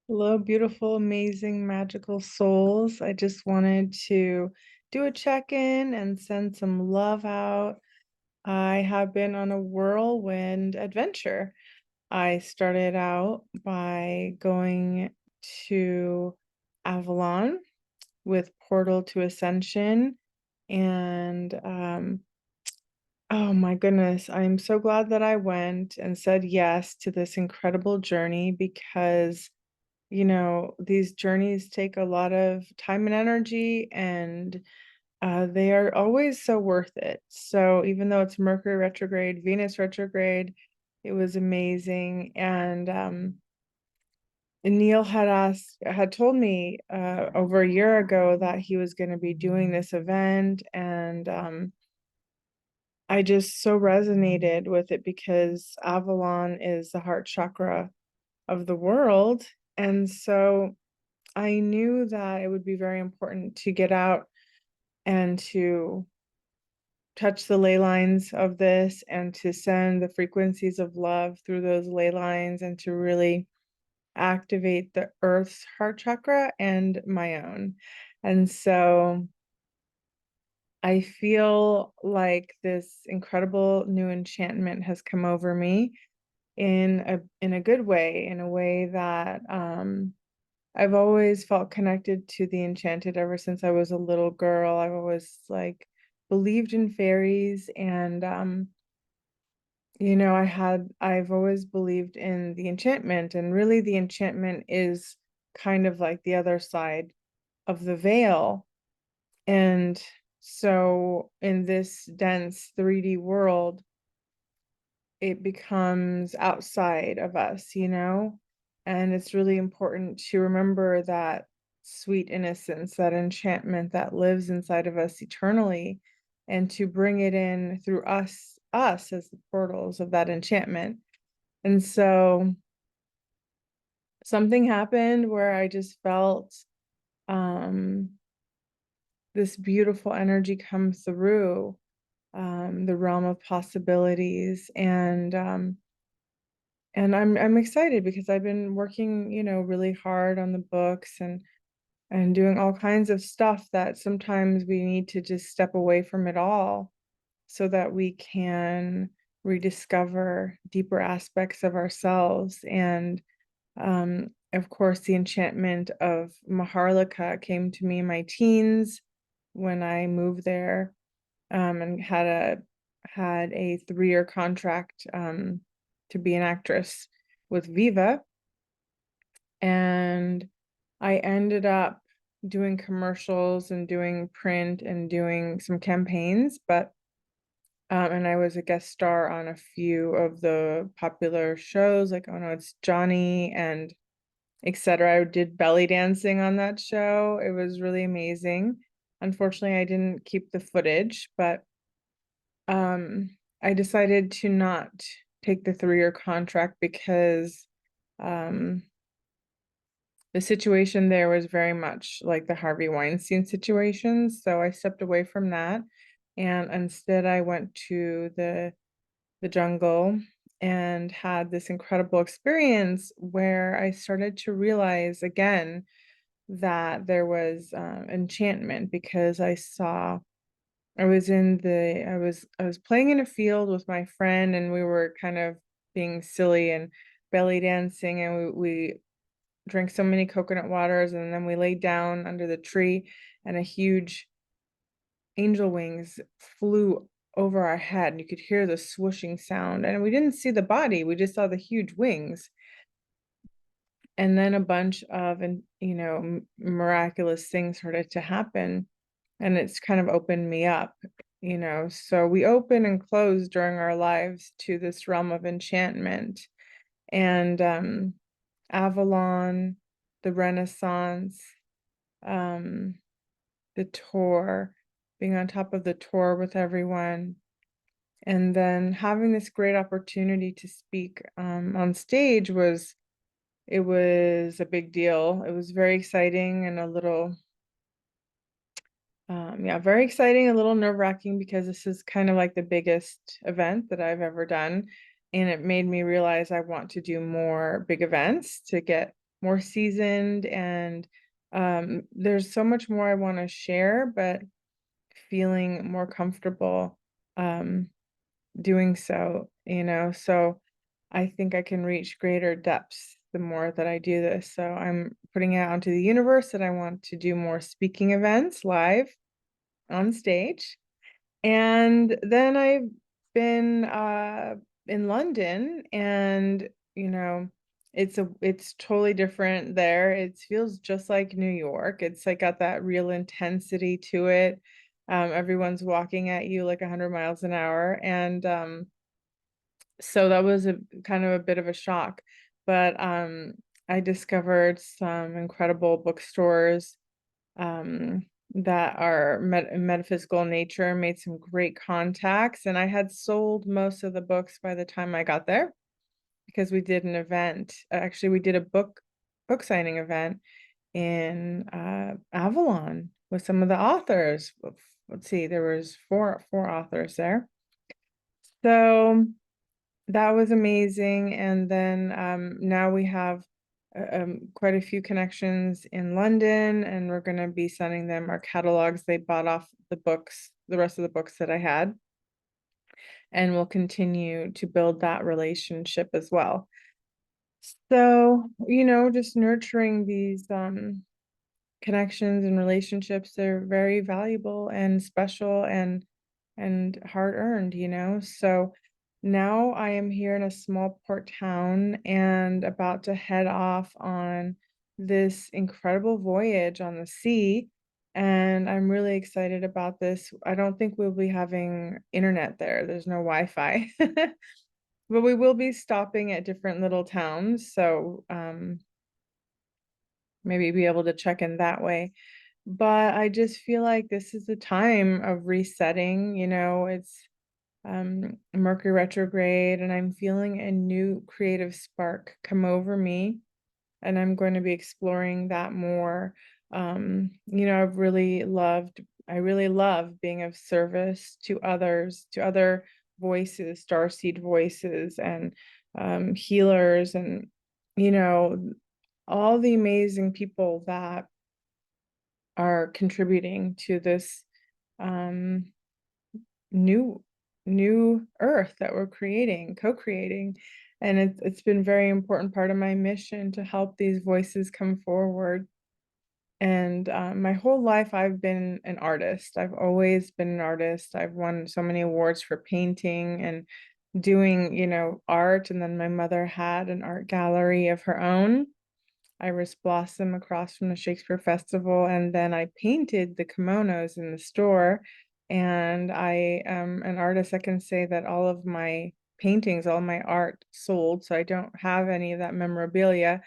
Hello, beautiful, amazing, magical souls. I just wanted to do a check-in and send some love out. I have been on a whirlwind adventure. I started out by going to Avalon with Portal to Ascension, and oh my goodness, I'm so glad that I went and said yes to this incredible journey because these journeys take a lot of time and energy, and they are always so worth it. So even though it's Mercury retrograde, Venus retrograde, it was amazing. And Neil had told me over a year ago that he was going to be doing this event, and I just so resonated with it because Avalon is the heart chakra of the world. And so I knew that it would be very important to get out and to touch the ley lines of this and to send the frequencies of love through those ley lines and to really activate the earth's heart chakra and my own. And so I feel like this incredible new enchantment has come over me in a good way, in a way that I've always felt connected to the enchanted ever since I was a little girl. I've always like believed in fairies, and I've always believed in the enchantment, and really the enchantment is kind of like the other side of the veil. And so in this dense 3D world, it becomes outside of us. And it's really important to remember that sweet innocence, that enchantment that lives inside of us eternally, and to bring it in through us as the portals of that enchantment. And so something happened where I just felt um, this beautiful energy come through the realm of possibilities. And I'm excited because I've been working, really hard on the books and doing all kinds of stuff that sometimes we need to just step away from it all so that we can rediscover deeper aspects of ourselves. And of course, the enchantment of Maharlika came to me in my teens when I moved there, and had a 3-year contract to be an actress with Viva. And I ended up doing commercials and doing print and doing some campaigns, but and I was a guest star on a few of the popular shows like Oh No, It's Johnny and etc. I did belly dancing on that show. It was really amazing. Unfortunately, I didn't keep the footage, but I decided to not take the 3-year contract because um, the situation there was very much like the Harvey Weinstein situation. So I stepped away from that, and instead I went to the jungle and had this incredible experience where I started to realize again that there was enchantment because I was playing in a field with my friend, and we were kind of being silly and belly dancing, and we drank so many coconut waters, and then we laid down under the tree, and a huge angel wings flew over our head, and you could hear the swooshing sound, and we didn't see the body, we just saw the huge wings. And then a bunch of miraculous things started to happen, and it's kind of opened me up. So we open and close during our lives to this realm of enchantment. And Avalon, the Renaissance, um, the tour, being on top of the tour with everyone, and then having this great opportunity to speak on stage was a big deal. It was very exciting and a little yeah, very exciting, a little nerve-wracking because this is kind of like the biggest event that I've ever done. And it made me realize I want to do more big events to get more seasoned, and there's so much more I want to share, but feeling more comfortable um, doing so, so I think I can reach greater depths the more that I do this. So I'm putting it out into the universe that I want to do more speaking events live on stage. And then I've been in London, and you know it's totally different there. It feels just like New York. It's like got that real intensity to it. Everyone's walking at you like 100 miles an hour, and so that was a kind of a bit of a shock. But I discovered some incredible bookstores um, that are metaphysical in nature, made some great contacts, and I had sold most of the books by the time I got there because we did an event. Actually, we did a book signing event in Avalon with some of the authors. Let's see, there was four authors there. So that was amazing. And then now we have quite a few connections in London, and we're going to be sending them our catalogs. They bought off the books, the rest of the books that I had, and we'll continue to build that relationship as well. So, just nurturing these connections and relationships, they're very valuable and special and hard earned, So now I am here in a small port town and about to head off on this incredible voyage on the sea. And I'm really excited about this. I don't think we'll be having internet there. There's no Wi-Fi. But we will be stopping at different little towns. So maybe be able to check in that way. But I just feel like this is the time of resetting. It's Mercury retrograde, and I'm feeling a new creative spark come over me, and I'm going to be exploring that more. I really love being of service to others, to other voices, starseed voices, and healers, and you know, all the amazing people that are contributing to this um, new new earth that we're creating, co-creating. And it's been very important part of my mission to help these voices come forward. And my whole life I've been an artist. I've always been an artist. I've won so many awards for painting and doing, art. And then my mother had an art gallery of her own, Iris Blossom, across from the Shakespeare Festival, and then I painted the kimonos in the store. And I am an artist. I can say that all of my paintings, all my art sold, so I don't have any of that memorabilia.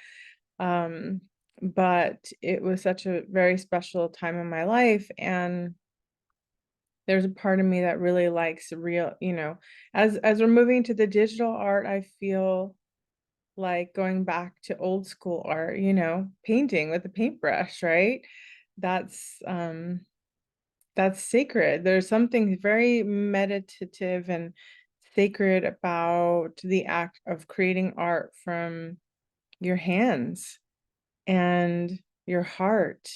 But it was such a very special time in my life, and there's a part of me that really likes real, as we're moving to the digital art, I feel like going back to old school art, painting with a paintbrush, right? That's that's sacred. There's something very meditative and sacred about the act of creating art from your hands and your heart.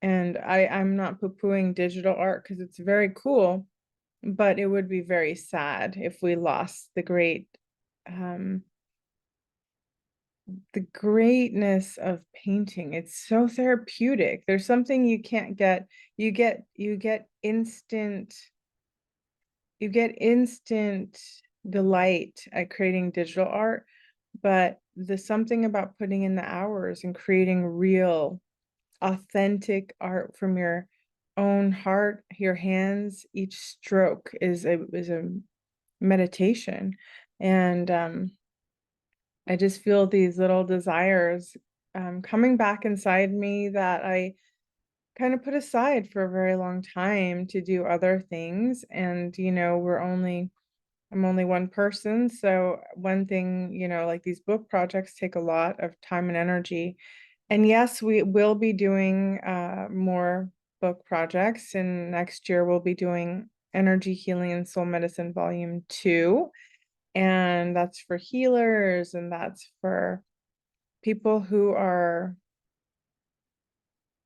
And I'm not poo-pooing digital art because it's very cool, but it would be very sad if we lost um the greatness of painting. It's so therapeutic. There's something you can't get. You get instant delight at creating digital art, but there's something about putting in the hours and creating real, authentic art from your own heart, your hands. Each stroke is a meditation. And I just feel these little desires coming back inside me that I kind of put aside for a very long time to do other things. And, I'm only one person. So one thing, like these book projects take a lot of time and energy. And yes, we will be doing more book projects. And next year we'll be doing Energy Healing and Soul Medicine Volume 2. And that's for healers, and that's for people who are,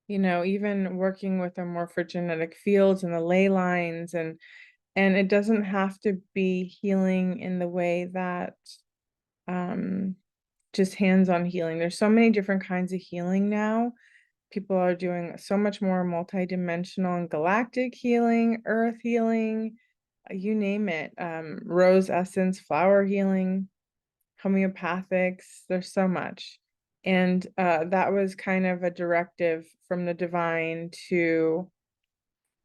even working with the morphogenetic fields and the ley lines, and it doesn't have to be healing in the way that um just hands-on healing. There's so many different kinds of healing now. People are doing so much more multidimensional and galactic healing, earth healing, you name it. Rose essence, flower healing, homeopathics, there's so much. And that was kind of a directive from the divine to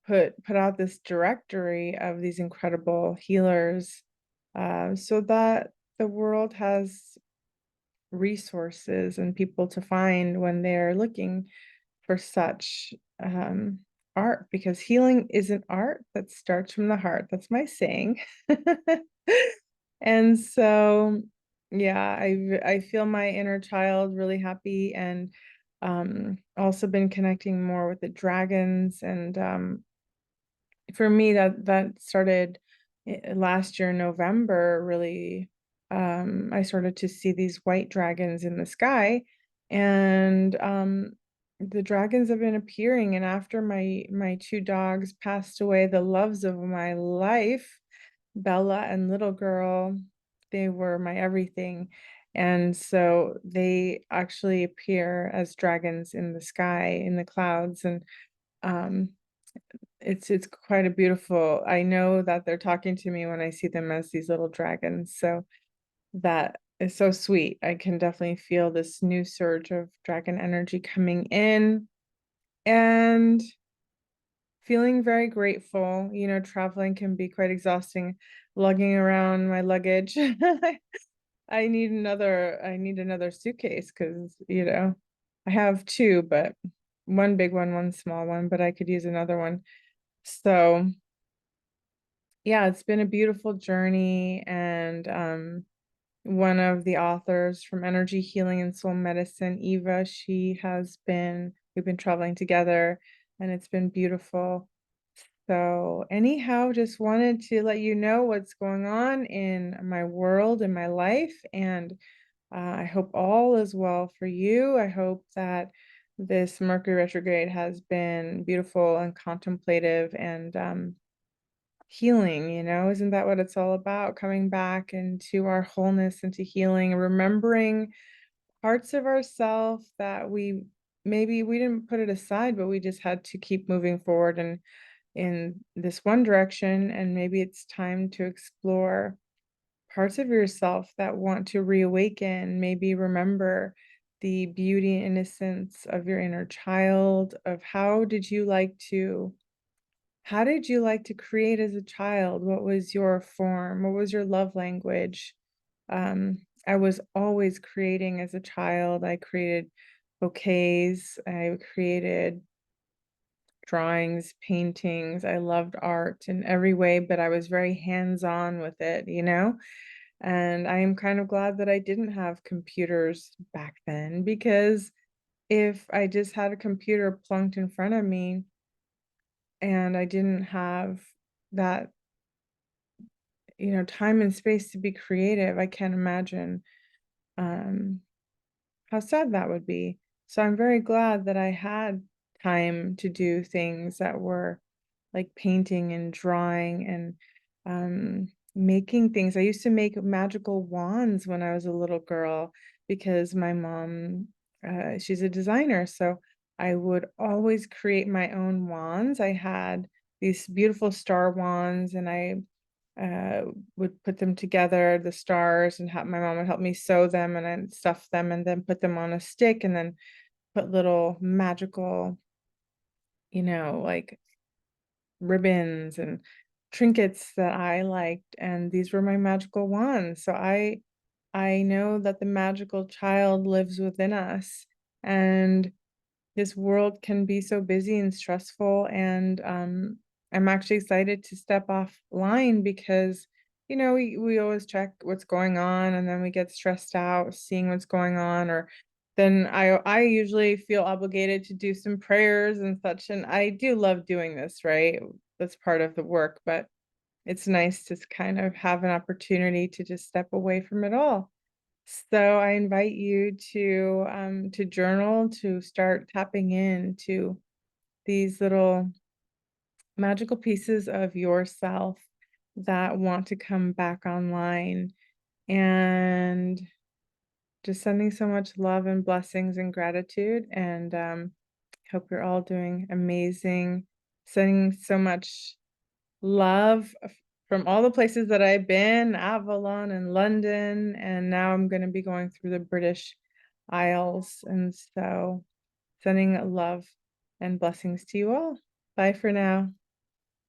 put out this directory of these incredible healers, so that the world has resources and people to find when they're looking for such art, because healing is an art that starts from the heart. That's my saying. And so, yeah, I feel my inner child really happy, and also been connecting more with the dragons. And for me, that started last year in November, really. I started to see these white dragons in the sky, and the dragons have been appearing. And after my two dogs passed away, the loves of my life, Bella and little girl, they were my everything. And so they actually appear as dragons in the sky, in the clouds. And um it's quite a beautiful, I know that they're talking to me when I see them as these little dragons. So that is so sweet. I can definitely feel this new surge of dragon energy coming in, and feeling very grateful. Traveling can be quite exhausting, lugging around my luggage. I need another suitcase, because, I have two, but one big one small one, but I could use another one. So yeah, it's been a beautiful journey. And one of the authors from Energy Healing and Soul Medicine, Eva, we've been traveling together, and it's been beautiful. So anyhow, just wanted to let you know what's going on in my world, in my life, and I hope all is well for you. I hope that this Mercury retrograde has been beautiful and contemplative, and healing. Isn't that what it's all about? Coming back into our wholeness, into healing, and remembering parts of ourselves that we didn't put it aside, but we just had to keep moving forward and in this one direction. And maybe it's time to explore parts of yourself that want to reawaken. Maybe remember the beauty and innocence of your inner child, of how did you like to create as a child? What was your form? What was your love language? I was always creating as a child. I created bouquets, I created drawings, paintings. I loved art in every way, but I was very hands-on with it. And I am kind of glad that I didn't have computers back then, because if I just had a computer plunked in front of me and I didn't have that, time and space to be creative, I can't imagine um, how sad that would be. So I'm very glad that I had time to do things that were like painting and drawing and making things. I used to make magical wands when I was a little girl, because my mom, she's a designer. So I would always create my own wands. I had these beautiful star wands, and I uh, would put them together, the stars, and my mom would help me sew them, and then stuff them, and then put them on a stick, and then put little magical, like ribbons and trinkets that I liked, and these were my magical wands. So I know that the magical child lives within us, and this world can be so busy and stressful. And I'm actually excited to step offline, because we always check what's going on, and then we get stressed out seeing what's going on, or then I usually feel obligated to do some prayers and such, and I do love doing this, right? That's part of the work, but it's nice to kind of have an opportunity to just step away from it all. So I invite you to journal, to start tapping into these little magical pieces of yourself that want to come back online, and just sending so much love and blessings and gratitude, and hope you're all doing amazing. Sending so much love from all the places that I've been, Avalon and London, and now I'm going to be going through the British Isles. And so sending love and blessings to you all. Bye for now.